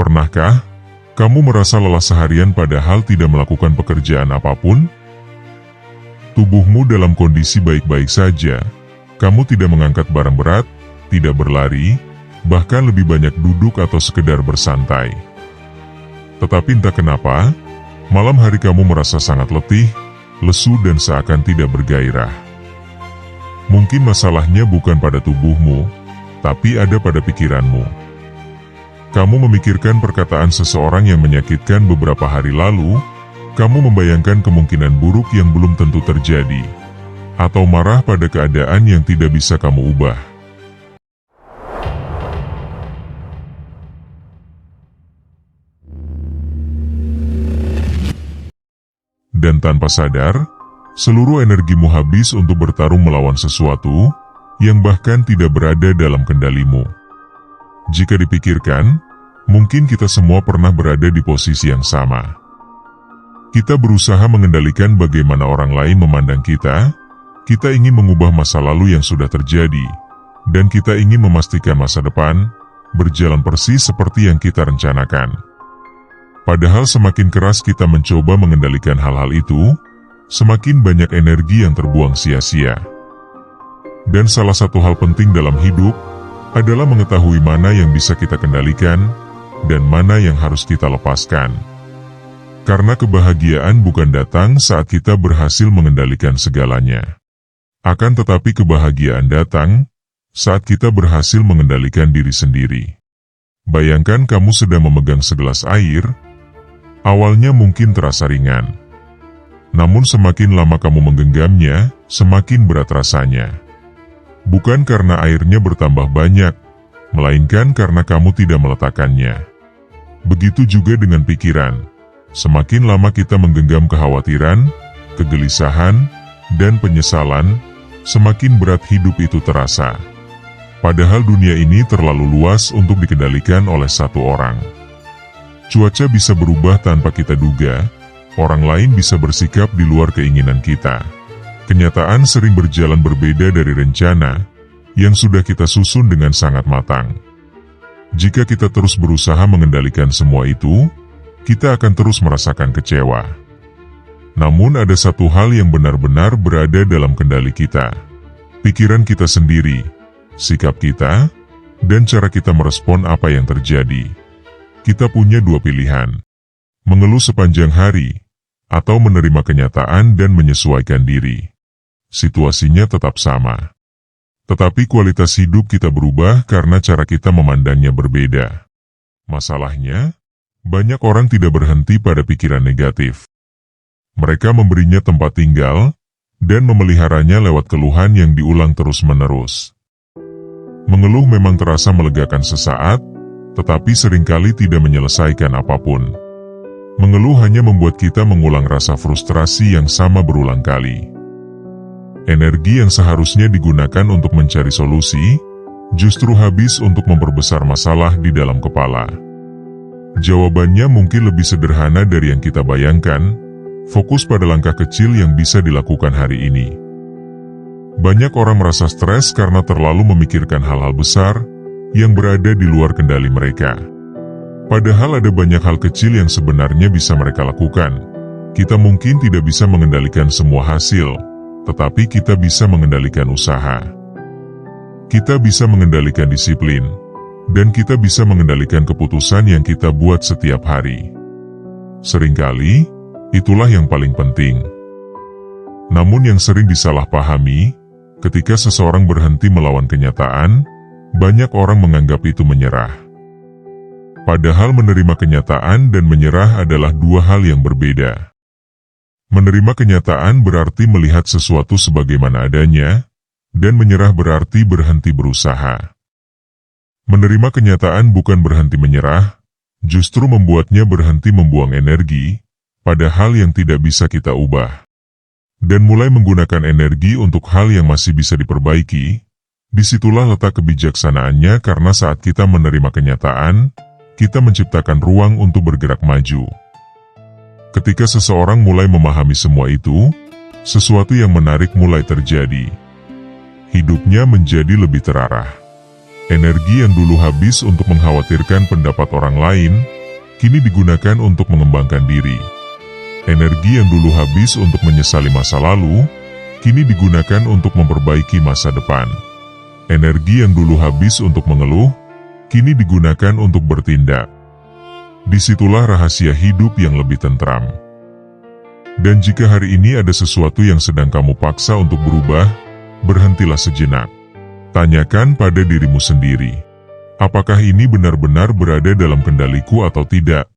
Pernahkah kamu merasa lelah seharian padahal tidak melakukan pekerjaan apapun? Tubuhmu dalam kondisi baik-baik saja. Kamu tidak mengangkat barang berat, tidak berlari, bahkan lebih banyak duduk atau sekedar bersantai. Tetapi entah kenapa, malam hari kamu merasa sangat letih, lesu dan seakan tidak bergairah. Mungkin masalahnya bukan pada tubuhmu, tapi ada pada pikiranmu. Kamu memikirkan perkataan seseorang yang menyakitkan beberapa hari lalu, kamu membayangkan kemungkinan buruk yang belum tentu terjadi, atau marah pada keadaan yang tidak bisa kamu ubah. Dan tanpa sadar, seluruh energimu habis untuk bertarung melawan sesuatu yang bahkan tidak berada dalam kendalimu. Jika dipikirkan, mungkin kita semua pernah berada di posisi yang sama. Kita berusaha mengendalikan bagaimana orang lain memandang kita ingin mengubah masa lalu yang sudah terjadi, dan kita ingin memastikan masa depan berjalan persis seperti yang kita rencanakan. Padahal semakin keras kita mencoba mengendalikan hal-hal itu, semakin banyak energi yang terbuang sia-sia. Dan salah satu hal penting dalam hidup adalah mengetahui mana yang bisa kita kendalikan dan mana yang harus kita lepaskan. Karena kebahagiaan bukan datang saat kita berhasil mengendalikan segalanya. Akan tetapi kebahagiaan datang saat kita berhasil mengendalikan diri sendiri. Bayangkan kamu sedang memegang segelas air. Awalnya mungkin terasa ringan. Namun semakin lama kamu menggenggamnya, semakin berat rasanya. Bukan karena airnya bertambah banyak, melainkan karena kamu tidak meletakkannya. Begitu juga dengan pikiran. Semakin lama kita menggenggam kekhawatiran, kegelisahan, dan penyesalan, semakin berat hidup itu terasa. Padahal dunia ini terlalu luas untuk dikendalikan oleh satu orang. Cuaca bisa berubah tanpa kita duga, orang lain bisa bersikap di luar keinginan kita. Kenyataan sering berjalan berbeda dari rencana yang sudah kita susun dengan sangat matang. Jika kita terus berusaha mengendalikan semua itu, kita akan terus merasakan kecewa. Namun ada satu hal yang benar-benar berada dalam kendali kita. Pikiran kita sendiri, sikap kita, dan cara kita merespon apa yang terjadi. Kita punya dua pilihan. Mengeluh sepanjang hari, atau menerima kenyataan dan menyesuaikan diri. Situasinya tetap sama. Tetapi kualitas hidup kita berubah karena cara kita memandangnya berbeda. Masalahnya, banyak orang tidak berhenti pada pikiran negatif. Mereka memberinya tempat tinggal, dan memeliharanya lewat keluhan yang diulang terus-menerus. Mengeluh memang terasa melegakan sesaat, tetapi seringkali tidak menyelesaikan apapun. Mengeluh hanya membuat kita mengulang rasa frustrasi yang sama berulang kali. Energi yang seharusnya digunakan untuk mencari solusi, justru habis untuk memperbesar masalah di dalam kepala. Jawabannya mungkin lebih sederhana dari yang kita bayangkan, fokus pada langkah kecil yang bisa dilakukan hari ini. Banyak orang merasa stres karena terlalu memikirkan hal-hal besar yang berada di luar kendali mereka. Padahal ada banyak hal kecil yang sebenarnya bisa mereka lakukan. Kita mungkin tidak bisa mengendalikan semua hasil, tetapi kita bisa mengendalikan usaha. Kita bisa mengendalikan disiplin, dan kita bisa mengendalikan keputusan yang kita buat setiap hari. Seringkali, itulah yang paling penting. Namun yang sering disalahpahami, ketika seseorang berhenti melawan kenyataan, banyak orang menganggap itu menyerah. Padahal menerima kenyataan dan menyerah adalah dua hal yang berbeda. Menerima kenyataan berarti melihat sesuatu sebagaimana adanya, dan menyerah berarti berhenti berusaha. Menerima kenyataan bukan berhenti menyerah, justru membuatnya berhenti membuang energi pada hal yang tidak bisa kita ubah. Dan mulai menggunakan energi untuk hal yang masih bisa diperbaiki. Disitulah letak kebijaksanaannya, karena saat kita menerima kenyataan, kita menciptakan ruang untuk bergerak maju. Ketika seseorang mulai memahami semua itu, sesuatu yang menarik mulai terjadi. Hidupnya menjadi lebih terarah. Energi yang dulu habis untuk mengkhawatirkan pendapat orang lain, kini digunakan untuk mengembangkan diri. Energi yang dulu habis untuk menyesali masa lalu, kini digunakan untuk memperbaiki masa depan. Energi yang dulu habis untuk mengeluh, kini digunakan untuk bertindak. Disitulah rahasia hidup yang lebih tentram. Dan jika hari ini ada sesuatu yang sedang kamu paksa untuk berubah, berhentilah sejenak. Tanyakan pada dirimu sendiri, apakah ini benar-benar berada dalam kendaliku atau tidak?